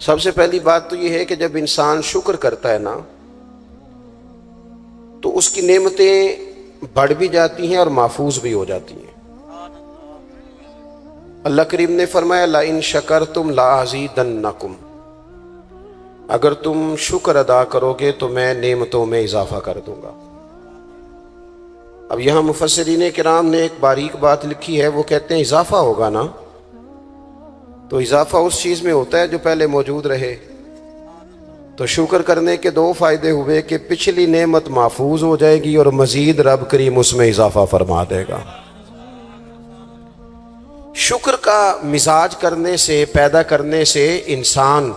سب سے پہلی بات تو یہ ہے کہ جب انسان شکر کرتا ہے نا تو اس کی نعمتیں بڑھ بھی جاتی ہیں اور محفوظ بھی ہو جاتی ہیں۔ اللہ کریم نے فرمایا لَإِن شَكَرْتُمْ لَأَزِيدَنَّكُمْ، اگر تم شکر ادا کرو گے تو میں نعمتوں میں اضافہ کر دوں گا۔ اب یہاں مفسرین کرام نے ایک باریک بات لکھی ہے، وہ کہتے ہیں اضافہ ہوگا نا تو اضافہ اس چیز میں ہوتا ہے جو پہلے موجود رہے۔ تو شکر کرنے کے دو فائدے ہوئے کہ پچھلی نعمت محفوظ ہو جائے گی اور مزید رب کریم اس میں اضافہ فرما دے گا۔ شکر کا مزاج کرنے سے، پیدا کرنے سے انسان،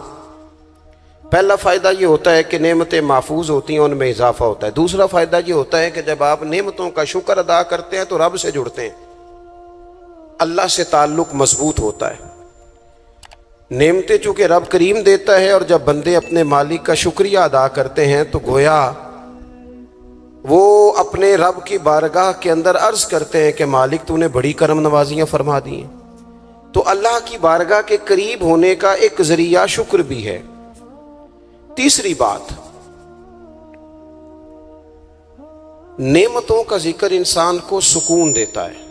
پہلا فائدہ یہ ہوتا ہے کہ نعمتیں محفوظ ہوتی ہیں، ان میں اضافہ ہوتا ہے۔ دوسرا فائدہ یہ ہوتا ہے کہ جب آپ نعمتوں کا شکر ادا کرتے ہیں تو رب سے جڑتے ہیں، اللہ سے تعلق مضبوط ہوتا ہے۔ نعمتیں چونکہ رب کریم دیتا ہے، اور جب بندے اپنے مالک کا شکریہ ادا کرتے ہیں تو گویا وہ اپنے رب کی بارگاہ کے اندر عرض کرتے ہیں کہ مالک تو نے بڑی کرم نوازیاں فرما دی ہیں۔ تو اللہ کی بارگاہ کے قریب ہونے کا ایک ذریعہ شکر بھی ہے۔ تیسری بات، نعمتوں کا ذکر انسان کو سکون دیتا ہے۔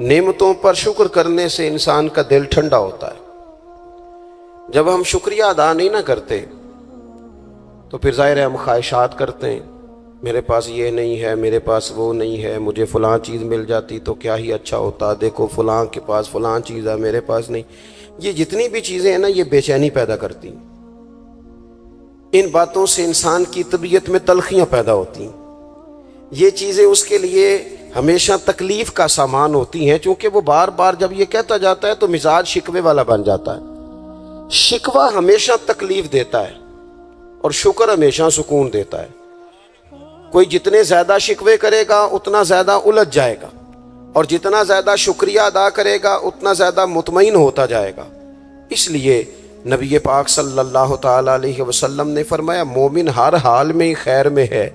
نعمتوں پر شکر کرنے سے انسان کا دل ٹھنڈا ہوتا ہے۔ جب ہم شکریہ ادا نہیں نہ کرتے تو پھر ظاہر ہے ہم خواہشات کرتے ہیں، میرے پاس یہ نہیں ہے، میرے پاس وہ نہیں ہے، مجھے فلاں چیز مل جاتی تو کیا ہی اچھا ہوتا، دیکھو فلاں کے پاس فلاں چیز ہے، میرے پاس نہیں۔ یہ جتنی بھی چیزیں ہیں نا، یہ بے چینی پیدا کرتی ہیں۔ ان باتوں سے انسان کی طبیعت میں تلخیاں پیدا ہوتی ہیں۔ یہ چیزیں اس کے لیے ہمیشہ تکلیف کا سامان ہوتی ہیں، چونکہ وہ بار بار جب یہ کہتا جاتا ہے تو مزاج شکوے والا بن جاتا ہے۔ شکوہ ہمیشہ تکلیف دیتا ہے اور شکر ہمیشہ سکون دیتا ہے۔ کوئی جتنے زیادہ شکوے کرے گا اتنا زیادہ الجھ جائے گا، اور جتنا زیادہ شکریہ ادا کرے گا اتنا زیادہ مطمئن ہوتا جائے گا۔ اس لیے نبی پاک صلی اللہ تعالی علیہ وسلم نے فرمایا مومن ہر حال میں خیر میں ہے۔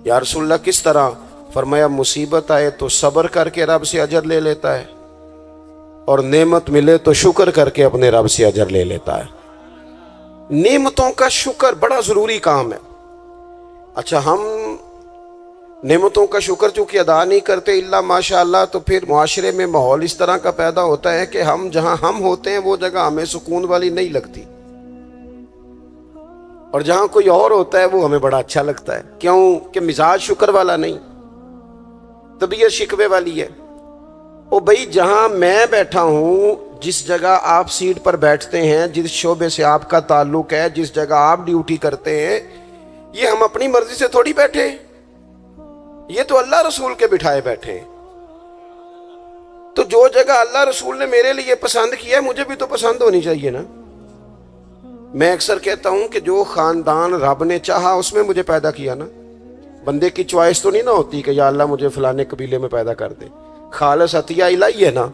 یا رسول اللہ کس طرح؟ فرمایا مصیبت آئے تو صبر کر کے رب سے اجر لے لیتا ہے، اور نعمت ملے تو شکر کر کے اپنے رب سے اجر لے لیتا ہے۔ نعمتوں کا شکر بڑا ضروری کام ہے۔ اچھا، ہم نعمتوں کا شکر چونکہ ادا نہیں کرتے الا ماشاء اللہ، تو پھر معاشرے میں ماحول اس طرح کا پیدا ہوتا ہے کہ ہم جہاں ہم ہوتے ہیں وہ جگہ ہمیں سکون والی نہیں لگتی، اور جہاں کوئی اور ہوتا ہے وہ ہمیں بڑا اچھا لگتا ہے۔ کیوں؟ کہ مزاج شکر والا نہیں، طبیعت شکوے والی ہے۔ او بھائی، جہاں میں بیٹھا ہوں، جس جگہ آپ سیٹ پر بیٹھتے ہیں، جس شعبے سے آپ کا تعلق ہے، جس جگہ آپ ڈیوٹی کرتے ہیں، یہ ہم اپنی مرضی سے تھوڑی بیٹھے، یہ تو اللہ رسول کے بٹھائے بیٹھے ہیں۔ تو جو جگہ اللہ رسول نے میرے لیے پسند کیا ہے مجھے بھی تو پسند ہونی چاہیے نا۔ میں اکثر کہتا ہوں کہ جو خاندان رب نے چاہا اس میں مجھے پیدا کیا نا۔ بندے کی چوائس تو نہیں نہ ہوتی کہ یا اللہ مجھے فلانے قبیلے میں پیدا کر دے، خالص عطیہ الہی ہے نا۔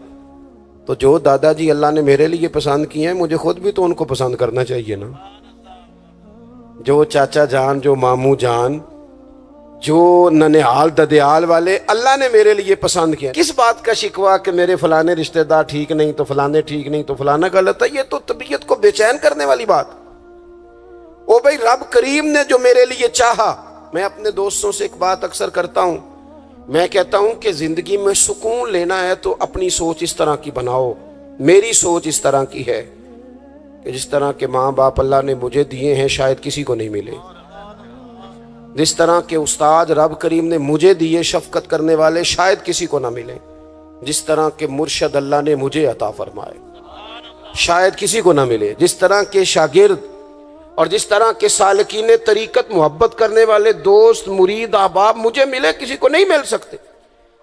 تو جو دادا جی اللہ نے میرے لیے پسند کیے ہیں مجھے خود بھی تو ان کو پسند کرنا چاہیے نا۔ جو چاچا جان، جو ماموں جان، جو ننہال ددیال والے اللہ نے میرے لیے پسند کیا، کس بات کا شکوہ کہ میرے فلانے رشتہ دار ٹھیک نہیں تو فلانے ٹھیک نہیں تو فلانا غلط ہے؟ یہ تو طبیعت کو بے چین کرنے والی بات۔ او بھائی، رب کریم نے جو میرے لیے چاہا، میں اپنے دوستوں سے ایک بات اکثر کرتا ہوں، میں کہتا ہوں کہ زندگی میں سکون لینا ہے تو اپنی سوچ اس طرح کی بناؤ۔ میری سوچ اس طرح کی ہے کہ جس طرح کے ماں باپ اللہ نے مجھے دیے ہیں شاید کسی کو نہیں ملے، جس طرح کے استاد رب کریم نے مجھے دیے شفقت کرنے والے شاید کسی کو نہ ملے، جس طرح کے مرشد اللہ نے مجھے عطا فرمائے شاید کسی کو نہ ملے، جس طرح کے شاگرد اور جس طرح کے سالکین طریقت محبت کرنے والے دوست مرید احباب مجھے ملے کسی کو نہیں مل سکتے۔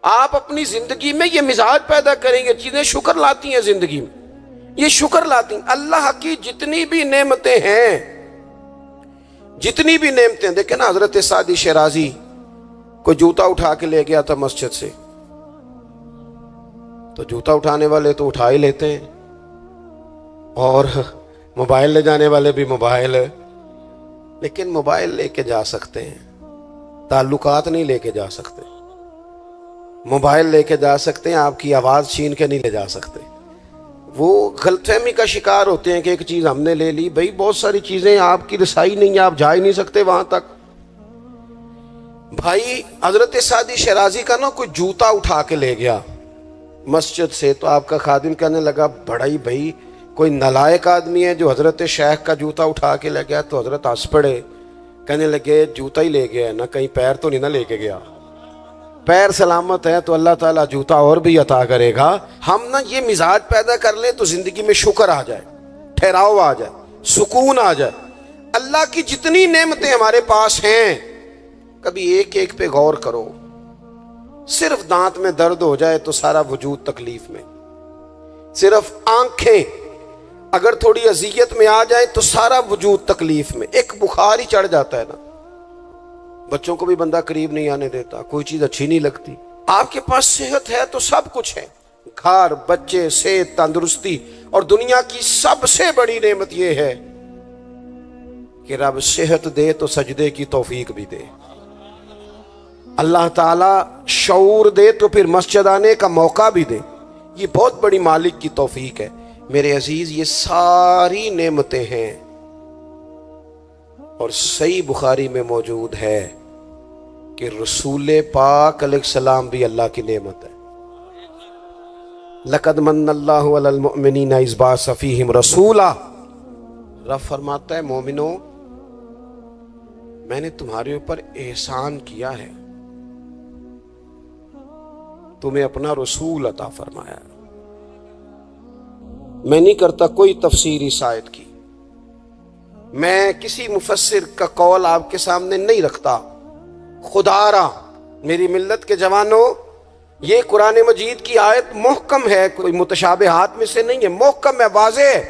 آپ اپنی زندگی میں یہ مزاج پیدا کریں گے، چیزیں شکر لاتی ہیں زندگی میں، یہ شکر لاتی ہیں۔ اللہ کی جتنی بھی نعمتیں ہیں، جتنی بھی نعمتیں، دیکھیں نا حضرت سعدی شیرازی کوئی جوتا اٹھا کے لے گیا تھا مسجد سے، تو جوتا اٹھانے والے تو اٹھا ہی لیتے ہیں، اور موبائل لے جانے والے بھی موبائل، لیکن موبائل لے کے جا سکتے ہیں، تعلقات نہیں لے کے جا سکتے۔ موبائل لے کے جا سکتے ہیں، آپ کی آواز چھین کے نہیں لے جا سکتے۔ وہ غلط فہمی کا شکار ہوتے ہیں کہ ایک چیز ہم نے لے لی. بھائی بہت ساری چیزیں آپ کی رسائی نہیں ہے, آپ جا ہی نہیں سکتے وہاں تک. بھائی حضرت سعدی شیرازی کا نا کوئی جوتا اٹھا کے لے گیا مسجد سے, تو آپ کا خادم کہنے لگا بڑا ہی بھائی کوئی نالائق آدمی ہے جو حضرت شیخ کا جوتا اٹھا کے لے گیا. تو حضرت ہنس پڑے, کہنے لگے جوتا ہی لے گیا ہے نا, کہیں پیر تو نہیں نہ لے کے گیا. پیر سلامت ہے تو اللہ تعالیٰ جوتا اور بھی عطا کرے گا. ہم نا یہ مزاج پیدا کر لیں تو زندگی میں شکر آ جائے, ٹھہراؤ آ جائے, سکون آ جائے. اللہ کی جتنی نعمتیں ہمارے پاس ہیں کبھی ایک ایک پہ غور کرو. صرف دانت میں درد ہو جائے تو سارا وجود تکلیف میں, صرف آنکھیں اگر تھوڑی اذیت میں آ جائے تو سارا وجود تکلیف میں. ایک بخار ہی چڑھ جاتا ہے نا, بچوں کو بھی بندہ قریب نہیں آنے دیتا, کوئی چیز اچھی نہیں لگتی. آپ کے پاس صحت ہے تو سب کچھ ہے, گھر, بچے, صحت, تندرستی. اور دنیا کی سب سے بڑی نعمت یہ ہے کہ رب صحت دے تو سجدے کی توفیق بھی دے. اللہ تعالیٰ شعور دے تو پھر مسجد آنے کا موقع بھی دے. یہ بہت بڑی مالک کی توفیق ہے میرے عزیز. یہ ساری نعمتیں ہیں. اور صحیح بخاری میں موجود ہے کہ رسول پاک علیہ السلام بھی اللہ کی نعمت ہے. لقد من اللہ علی المؤمنین اذ بعث فیہم رسولا. رب فرماتا ہے مومنو میں نے تمہارے اوپر احسان کیا ہے, تمہیں اپنا رسول عطا فرمایا. میں نہیں کرتا کوئی تفسیر اس آیت کی, میں کسی مفسر کا قول آپ کے سامنے نہیں رکھتا. خدا را میری ملت کے جوانوں, یہ قرآن مجید کی آیت محکم ہے, کوئی متشابہات میں سے نہیں ہے, محکم ہے, واضح ہے.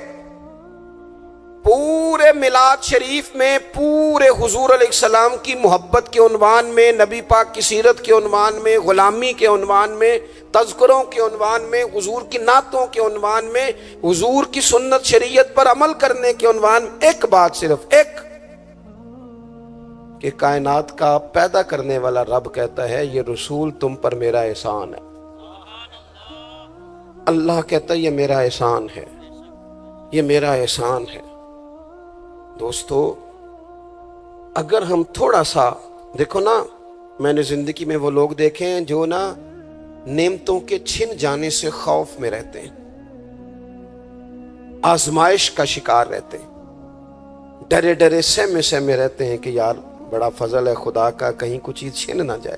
پورے میلاد شریف میں پورے حضور علیہ السلام کی محبت کے عنوان میں, نبی پاک کی سیرت کے عنوان میں, غلامی کے عنوان میں, تذکروں کے عنوان میں, حضور کی نعتوں کے عنوان میں, حضور کی سنت شریعت پر عمل کرنے کے عنوان میں ایک بات, صرف ایک, کہ کائنات کا پیدا کرنے والا رب کہتا ہے یہ رسول تم پر میرا احسان ہے. اللہ کہتا ہے یہ میرا احسان ہے, یہ میرا احسان ہے. دوستو اگر ہم تھوڑا سا دیکھو نا, میں نے زندگی میں وہ لوگ دیکھے ہیں جو نا نعمتوں کے چھن جانے سے خوف میں رہتے ہیں, آزمائش کا شکار رہتے ہیں, ڈرے ڈرے سہمے سہمے رہتے ہیں کہ یار بڑا فضل ہے خدا کا, کہیں کوئی چیز چھن نہ جائے.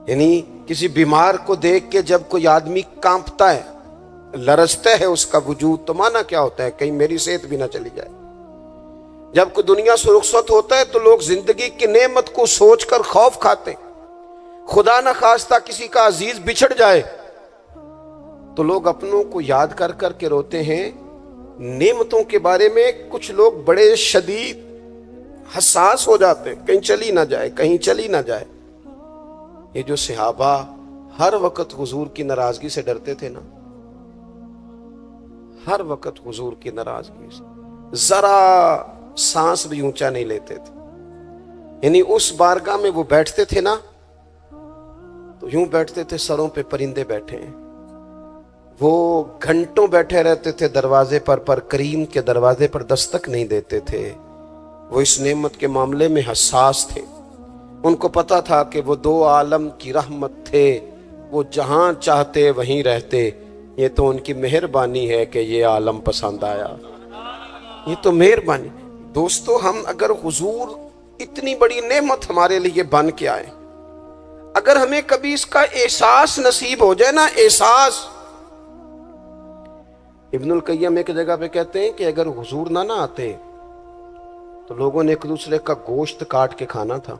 یعنی کسی بیمار کو دیکھ کے جب کوئی آدمی کانپتا ہے, لرزتا ہے اس کا وجود, تو مانا کیا ہوتا ہے کہیں میری صحت بھی نہ چلی جائے. جب کوئی دنیا سے رخصت ہوتا ہے تو لوگ زندگی کی نعمت کو سوچ کر خوف کھاتے ہیں. خدا نہ خواستہ کسی کا عزیز بچھڑ جائے تو لوگ اپنوں کو یاد کر کر کے روتے ہیں. نعمتوں کے بارے میں کچھ لوگ بڑے شدید حساس ہو جاتے ہیں, کہیں چلی نہ جائے, کہیں چلی نہ جائے. یہ جو صحابہ ہر وقت حضور کی ناراضگی سے ڈرتے تھے نا, ہر وقت حضور کی ناراضگی سے, ذرا سانس بھی اونچا نہیں لیتے تھے. یعنی اس بارگاہ میں وہ بیٹھتے تھے نا تو یوں بیٹھتے تھے سروں پہ پرندے بیٹھے ہیں. وہ گھنٹوں بیٹھے رہتے تھے دروازے پر کریم کے دروازے پر دستک نہیں دیتے تھے. وہ اس نعمت کے معاملے میں حساس تھے. ان کو پتا تھا کہ وہ دو عالم کی رحمت تھے, وہ جہاں چاہتے وہیں رہتے. یہ تو ان کی مہربانی ہے کہ یہ عالم پسند آیا, یہ تو مہربانی. دوستو ہم اگر حضور اتنی بڑی نعمت ہمارے لیے بن کے آئے, اگر ہمیں کبھی اس کا احساس نصیب ہو جائے نا, احساس. ابن القیم ایک جگہ پہ کہتے ہیں کہ اگر حضور نہ آتے تو لوگوں نے ایک دوسرے کا گوشت کاٹ کے کھانا تھا.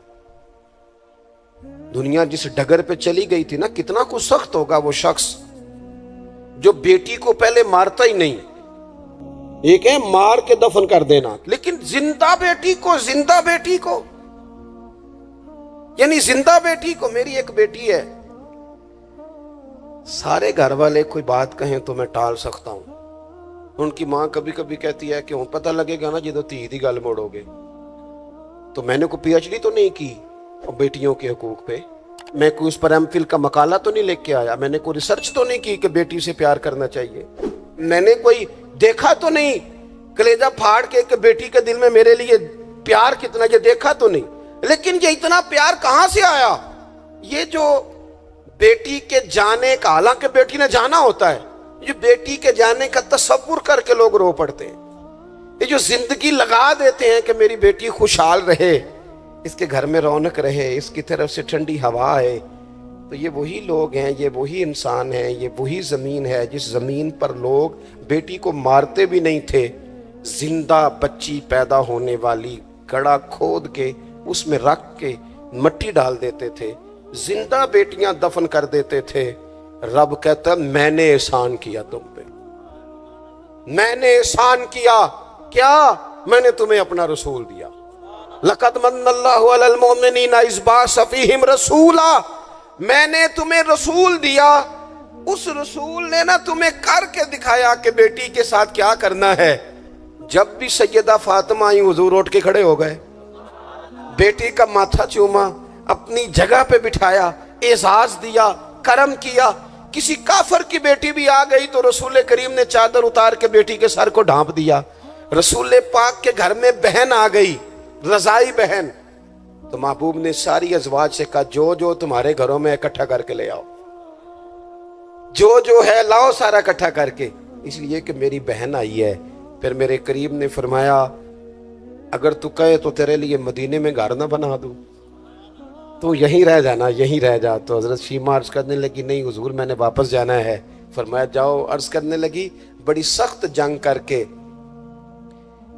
دنیا جس ڈگر پہ چلی گئی تھی نا, کتنا کچھ سخت ہوگا وہ شخص جو بیٹی کو پہلے مارتا ہی نہیں, ایک ہے مار کے دفن کر دینا, لیکن زندہ بیٹی کو یعنی زندہ بیٹی کو. میری ایک بیٹی ہے, سارے گھر والے کوئی بات کہیں تو میں ٹال سکتا ہوں. ان کی ماں کبھی کبھی کہتی ہے کہ ہوں پتہ لگے گا نا جدو تھی دی گل موڑو گے. تو میں نے کوئی پی ایچ ڈی تو نہیں کی بیٹیوں کے حقوق پہ, میں کوئی اس پر ایم فل کا مقالہ تو نہیں لکھ کے آیا, میں نے کوئی ریسرچ تو نہیں کی کہ بیٹی سے پیار کرنا چاہیے. मैंने कोई देखा तो नहीं कलेजा फाड़ के कि बेटी के दिल में मेरे लिए प्यार कितना, ये देखा तो नहीं, लेकिन ये इतना प्यार कहां से आया? ये जो बेटी के जाने का, हालांकि बेटी ने जाना होता है, ये बेटी के जाने का तसव्वुर करके लोग रो पड़ते हैं। ये जो जिंदगी लगा देते हैं कि मेरी बेटी खुशहाल रहे, इसके घर में रौनक रहे, इसकी तरफ से ठंडी हवा है, तो ये वही लोग हैं, ये वही इंसान हैं, ये वही जमीन है जिस जमीन पर लोग बेटी को मारते भी नहीं थे, जिंदा बच्ची पैदा होने वाली गड़ा खोद के उसमें रख के मट्टी डाल देते थे, जिंदा बेटियां दफन कर देते थे। रब कहता मैंने एहसान किया तुम पे, मैंने एहसान किया। क्या? मैंने तुम्हें अपना रसूल दिया। लक़द मन्नल्लाहु अलल मुमिनीना इज़ बअस फ़ीहिम रसूला, मैंने तुम्हें रसूल दिया। उस रसूल ने ना तुम्हें करके दिखाया कि बेटी के साथ क्या करना है। जब भी सैयदा फातिमा आई, हुजूर उठ के खड़े हो गए, बेटी का माथा चूमा, अपनी जगह पे बिठाया, एजाज दिया, करम किया। किसी काफर की बेटी भी आ गई तो रसूल करीम ने चादर उतार के बेटी के सर को ढांप दिया। रसूल पाक के घर में बहन आ गई, रजाई बहन, तो महबूब ने सारी अजवाज से कहा जो जो तुम्हारे घरों में इकट्ठा करके ले आओ, जो जो है लाओ सारा इकट्ठा करके, इसलिए कि मेरी बहन आई है। फिर मेरे करीब ने फरमाया अगर तू कहे तो तेरे लिए मदीने में घर ना बना दूं, तो यहीं रह जाना, यहीं रह जा। तो हजरत शीमा अर्ज करने लगी नहीं हुजूर मैंने वापस जाना है। फरमाया जाओ। अर्ज करने लगी बड़ी सख्त जंग करके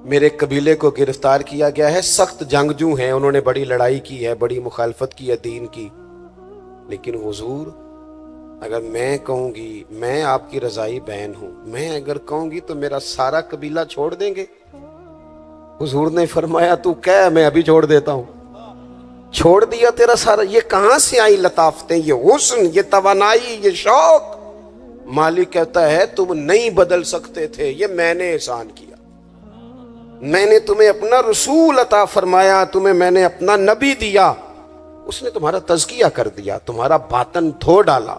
मेरे कबीले को गिरफ्तार किया गया है, सख्त जंगजू हैं, उन्होंने बड़ी लड़ाई की है, बड़ी मुखालफत की है दीन की, लेकिन हुजूर अगर मैं कहूंगी मैं आपकी रजाई बहन हूं, मैं अगर कहूंगी तो मेरा सारा कबीला छोड़ देंगे। हुजूर ने फरमाया तू कह मैं अभी छोड़ देता हूं। छोड़ दिया तेरा सारा। ये कहां से आई लताफतें, ये हुस्न, ये तवानाई, ये शौक? मालिक कहता है तुम नहीं बदल सकते थे, ये मैंने एहसान किया। मैंने तुम्हें अपना रसूल अता फरमाया, तुम्हें मैंने अपना नबी दिया, उसने तुम्हारा तज़किया कर दिया, तुम्हारा बातन धो डाला,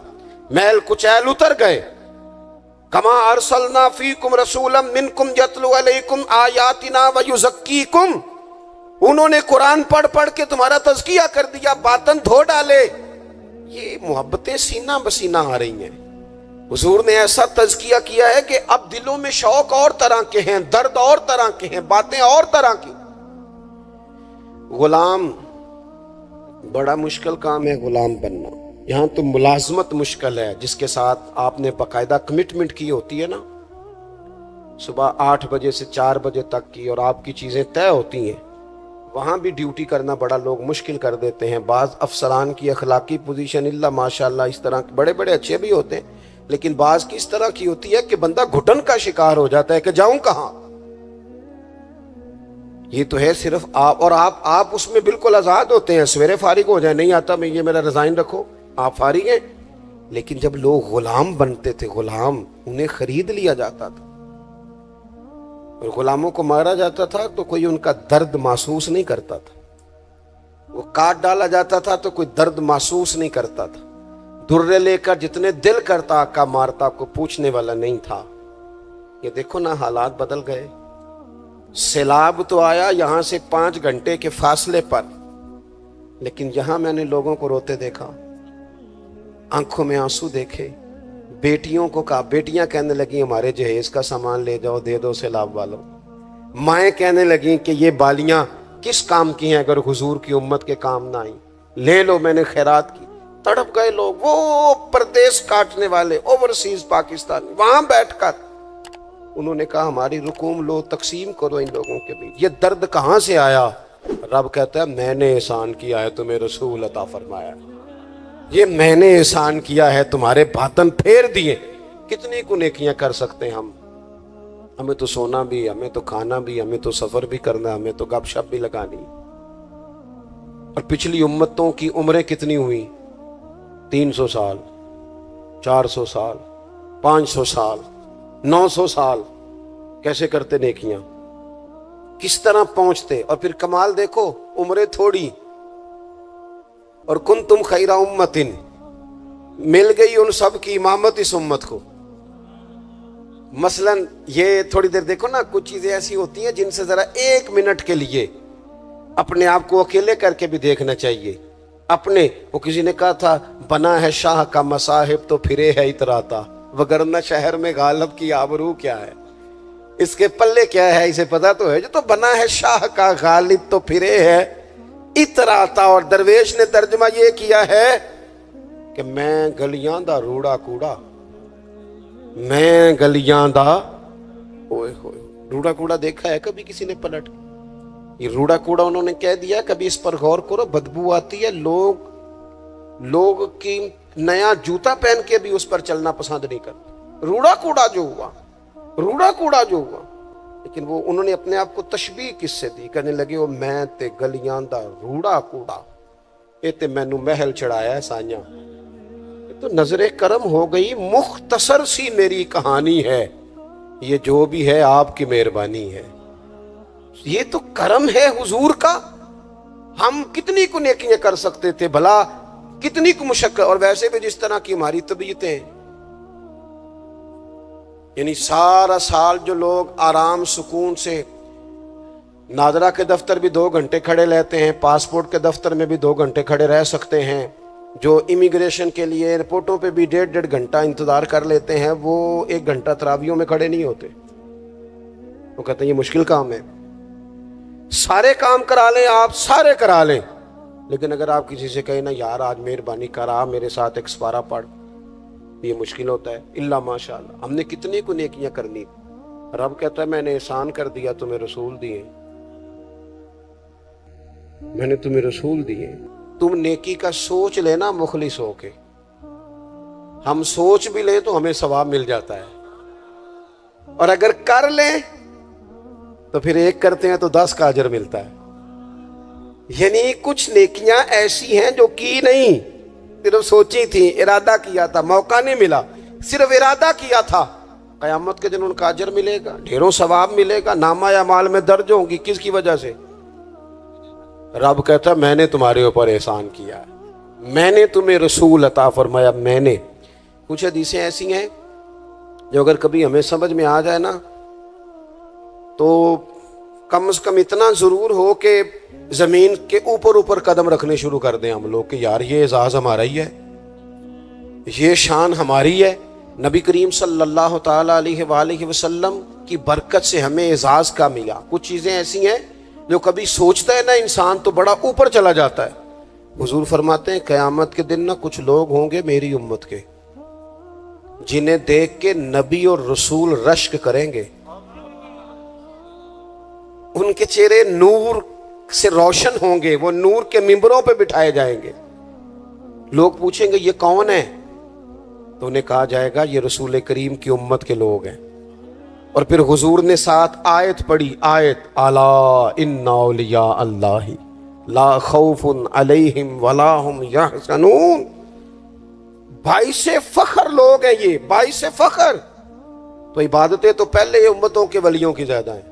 मैल कुचैल उतर गए। कमा अरसलना फीकुम रसूलन मिनकुम यतलु अलैकुम आयातिना व युज़क्कीकुम, उन्होंने कुरान पढ़ पढ़ के तुम्हारा तज़किया कर दिया, बातन धो डाले। ये मोहब्बतें सीना बसीना आ रही हैं। हुजूर ने ऐसा तज़किया किया है कि अब दिलों में शौक और तरह के हैं, दर्द और तरह के हैं, बातें और तरह की। गुलाम बड़ा मुश्किल काम है, गुलाम बनना। यहाँ तो मुलाजमत मुश्किल है, जिसके साथ आपने बाकायदा कमिटमेंट की होती है ना, सुबह 8 बजे से 4 बजे तक की, और आपकी चीज़ें तय होती हैं, वहाँ भी ड्यूटी करना बड़ा लोग मुश्किल कर देते हैं। बाज़ अफसरान की अखलाकी पोजीशन इल्ला माशाल्लाह इस तरह बड़े बड़े अच्छे भी होते हैं, लेकिन बाज़ की इस तरह की होती है कि बंदा घुटन का शिकार हो जाता है कि जाऊं कहां। ये तो है सिर्फ आप, और आप उसमें बिल्कुल आज़ाद होते हैं, सवेरे फारिग हो जाए, नहीं आता मैं ये मेरा रिजाइन रखो, आप फारिग हैं। लेकिन जब लोग गुलाम बनते थे, गुलाम उन्हें खरीद लिया जाता था और गुलामों को मारा जाता था तो कोई उनका दर्द महसूस नहीं करता था, वो काट डाला जाता था तो कोई दर्द महसूस नहीं करता था। दुर्रे लेकर जितने दिल करता आका मारता, को पूछने वाला नहीं था। ये देखो ना हालात बदल गए। सैलाब तो आया यहां से 5 घंटे के फासले पर, लेकिन यहां मैंने लोगों को रोते देखा, आंखों में आंसू देखे। बेटियों को कहा, बेटियां कहने लगी हमारे जहेज का सामान ले जाओ, दे दो सैलाब वालों। माएँ कहने लगी कि ये बालियां किस काम की हैं अगर हुजूर की उम्मत के काम ना आई, ले लो, मैंने खैरात की। तड़प गए लोग, वो परदेश काटने वाले ओवरसीज पाकिस्तानी, वहां बैठकर उन्होंने कहा हमारी रुकूम लो, तकसीम करो इन लोगों के बीच। ये दर्द कहां से आया? रब कहता है मैंने एहसान किया है, तुम्हें रसूल अता फरमाया, ये मैंने एहसान किया है, तुम्हारे बातन फेर दिए। कितनी को नेकियां कर सकते हैं हम? हमें तो सोना भी, हमें तो खाना भी, हमें तो सफर भी करना, हमें तो गपशप भी लगानी। और पिछली उम्मतों की उम्रें कितनी हुई? 300 साल, 400 साल, 500 साल, 900 साल। कैसे करते नेकियां, किस तरह पहुंचते। और फिर कमाल देखो, उम्रें थोड़ी और कुंतुम खैरा उम्मतिन, मिल गई उन सब की इमामत इस उम्मत को। मसलन ये थोड़ी देर देखो ना, कुछ चीजें ऐसी होती हैं जिनसे जरा 1 मिनट के लिए अपने आप को अकेले करके भी देखना चाहिए। अपने, वो किसी ने कहा था, बना है शाह का मसाहिब तो फिरे है इतराता, वगरना शहर में गालिब की आबरू क्या है, इसके पल्ले क्या है इसे पता तो है। जो तो बना है शाह का गालिब तो फिरे है इतराता। और दरवेश ने तर्जुमा ये किया है कि मैं गलियां दा रूड़ा कूड़ा, मैं गलियां दा, ओए होए, रूड़ा कूड़ा देखा है कभी किसी ने पलट? ये रूड़ा कूड़ा उन्होंने कह दिया, कभी इस पर गौर करो, बदबू आती है। लोग की नया जूता पहन के भी उस पर चलना पसंद नहीं करते। रूड़ा कूड़ा जो हुआ, रूड़ा कूड़ा जो हुआ, लेकिन वो उन्होंने अपने आप को तशबीह किससे दी? कहने लगे वो मैं ते गलियां दा रूड़ा कूड़ा, ये ते मैनू महल चढ़ाया साइया। तो नजरे करम हो गई, मुख्तसर सी मेरी कहानी है, ये जो भी है आपकी मेहरबानी है। ये तो करम है हुजूर का। हम कितनी को नेकियां कर सकते थे भला, कितनी को मुशक्कत। और वैसे भी जिस तरह की हमारी तबीयतें, यानी सारा साल जो लोग आराम सुकून से नादरा के दफ्तर भी 2 घंटे खड़े रहते हैं, पासपोर्ट के दफ्तर में भी 2 घंटे खड़े रह सकते हैं, जो इमिग्रेशन के लिए एयरपोर्टों पे भी 1.5 घंटा इंतजार कर लेते हैं, वो 1 घंटा तरावियों में खड़े नहीं होते। वो कहते हैं ये मुश्किल काम है। सारे काम करा लें आप, सारे करा लें, लेकिन अगर आप किसी से कहें ना यार आज मेहरबानी करा मेरे साथ एक सपारा पढ़, ये मुश्किल होता है। इल्ला माशाअल्लाह, हमने कितने को नेकियां करनी। रब कहता है मैंने एहसान कर दिया, तुम्हें रसूल दिए, मैंने तुम्हें रसूल दिए। तुम नेकी का सोच लेना मुखलिस होके। हम सोच भी लें तो हमें सवाब मिल जाता है, और अगर कर लें तो फिर 1 करते हैं तो 10 का अजर मिलता है। यानी कुछ नेकियां ऐसी हैं जो की नहीं, सिर्फ सोची थी, इरादा किया था, मौका नहीं मिला, सिर्फ इरादा किया था। कयामत के दिन उनका अजर मिलेगा, ढेरों सवाब मिलेगा, नामा या माल में दर्ज होंगी। किसकी वजह से? रब कहता मैंने तुम्हारे ऊपर एहसान किया, मैंने तुम्हें रसूल अता फरमाया। मैंने, कुछ हदीसें ऐसी हैं जो अगर कभी हमें समझ में आ जाए ना, तो कम से कम इतना जरूर हो कि जमीन के ऊपर ऊपर कदम रखने शुरू कर दें हम लोग कि यार ये एजाज हमारा ही है, ये शान हमारी है। नबी करीम सल्लल्लाहु ताला अलैहि वसल्लम की बरकत से हमें एजाज का मिला। कुछ चीजें ऐसी हैं जो कभी सोचता है ना इंसान तो बड़ा ऊपर चला जाता है। हुजूर फरमाते हैं क़यामत के दिन ना कुछ लोग होंगे मेरी उम्मत के, जिन्हें देख के नबी और रसूल रश्क करेंगे, उनके चेहरे नूर से रोशन होंगे, वो नूर के मिंबरों पे बिठाए जाएंगे। लोग पूछेंगे ये कौन है, तो उन्हें कहा जाएगा ये रसूल करीम की उम्मत के लोग हैं। और फिर हुजूर ने साथ आयत पढ़ी, आयत अला इन्ना औलिया अल्लाहि ला खौफुन अलैहिम वला हुम यहज़नून। भाई से फख्र लोग हैं ये, भाई से फख्र। तो इबादतें तो पहले उम्मतों के वलियों की ज्यादा हैं,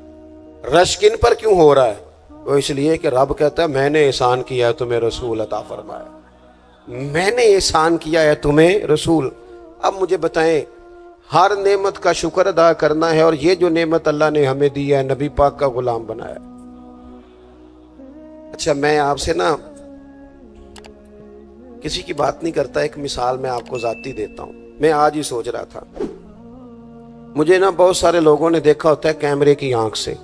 रश्क इन पर क्यों हो रहा है? तो इसलिए कि रब कहता है मैंने एहसान किया है तुम्हें रसूल अता फरमाया, मैंने एहसान किया है तुम्हें रसूल। अब मुझे बताएं, हर नेमत का शुक्र अदा करना है, और ये जो नेमत अल्लाह ने हमें दी है, नबी पाक का गुलाम बनाया। अच्छा, मैं आपसे ना किसी की बात नहीं करता, एक मिसाल मैं आपको जाती देता हूं। मैं आज ही सोच रहा था, मुझे ना बहुत सारे लोगों ने देखा होता है कैमरे की आंख से,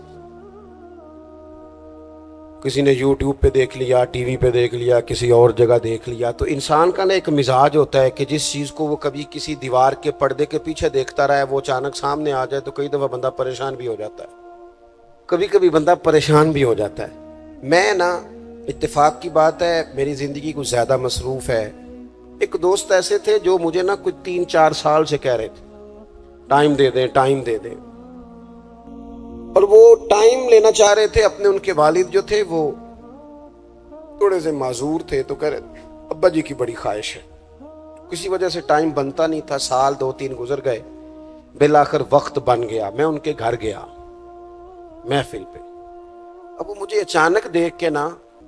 किसी ने यूट्यूब पे देख लिया, टीवी पे देख लिया, किसी और जगह देख लिया। तो इंसान का ना एक मिजाज होता है कि जिस चीज़ को वो कभी किसी दीवार के पर्दे के पीछे देखता रहा है, वो अचानक सामने आ जाए तो कई दफ़ा बंदा परेशान भी हो जाता है, कभी कभी बंदा परेशान भी हो जाता है। मैं ना, इत्तेफाक की बात है, मेरी ज़िंदगी कुछ ज़्यादा मसरूफ़ है। एक दोस्त ऐसे थे जो मुझे ना कुछ 3-4 साल से कह रहे थे टाइम दे दें, टाइम दे दें, और वो टाइम लेना चाह रहे थे। अपने उनके वालिद जो थे वो थोड़े से माजूर थे, तो कह रहे अब्बा जी की बड़ी ख्वाहिश है, किसी वजह से टाइम बनता नहीं था। साल 2-3 गुजर गए, बिलाखिर वक्त बन गया। मैं उनके घर गया महफिल पे। अब वो मुझे अचानक देख के ना,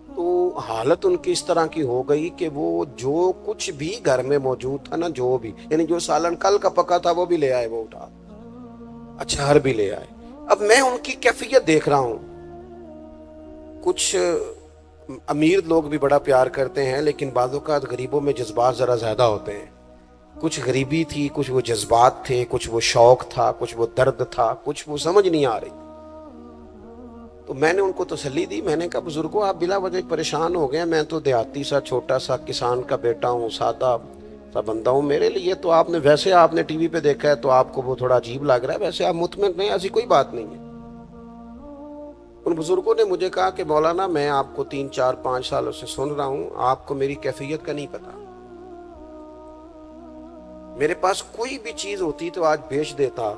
तो हालत उनकी इस तरह की हो गई कि वो जो कुछ भी घर में मौजूद था ना, जो भी, यानी जो सालन कल का पका था वो भी ले आए, वो उठा। अचार भी ले आए। अब मैं उनकी कैफियत देख रहा हूं। कुछ अमीर लोग भी बड़ा प्यार करते हैं, लेकिन बाज़ औक़ात गरीबों में जज्बात ज़रा ज़्यादा होते हैं। कुछ गरीबी थी, कुछ वो जज्बात थे, कुछ वो शौक था, कुछ वो दर्द था, कुछ वो समझ नहीं आ रही। तो मैंने उनको तसल्ली दी। मैंने कहा बुजुर्गों, आप बिला वजह परेशान हो गए, मैं तो देहाती सा छोटा सा किसान का बेटा हूँ, सादा सा बंदा हूँ। मेरे लिए तो आपने वैसे आपने टीवी पे देखा है तो आपको वो थोड़ा अजीब लग रहा है, वैसे आप मुतमिन नहीं, ऐसी कोई बात नहीं है। उन बुजुर्गों ने मुझे कहा कि मौलाना, मैं आपको 3 4 5 सालों से सुन रहा हूँ, आपको मेरी कैफियत का नहीं पता। मेरे पास कोई भी चीज होती तो आज बेच देता,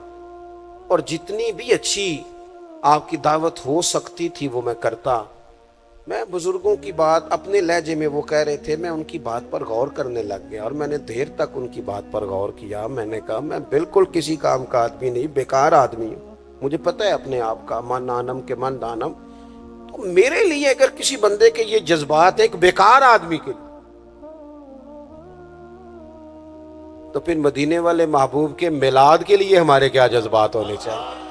और जितनी भी अच्छी आपकी दावत हो सकती थी वो मैं करता। मैं बुजुर्गों की बात अपने लहजे में वो कह रहे थे, मैं उनकी बात पर गौर करने लग गया, और मैंने देर तक उनकी बात पर गौर किया। मैंने कहा मैं बिल्कुल किसी काम का आदमी नहीं, बेकार आदमी हूँ। मुझे पता है अपने आप का, मन नानम के मन दानम। तो मेरे लिए अगर किसी बंदे के ये जज्बात है एक बेकार आदमी के लिए, तो फिर मदीने वाले महबूब के मिलाद के लिए हमारे क्या जज्बात होने चाहिए।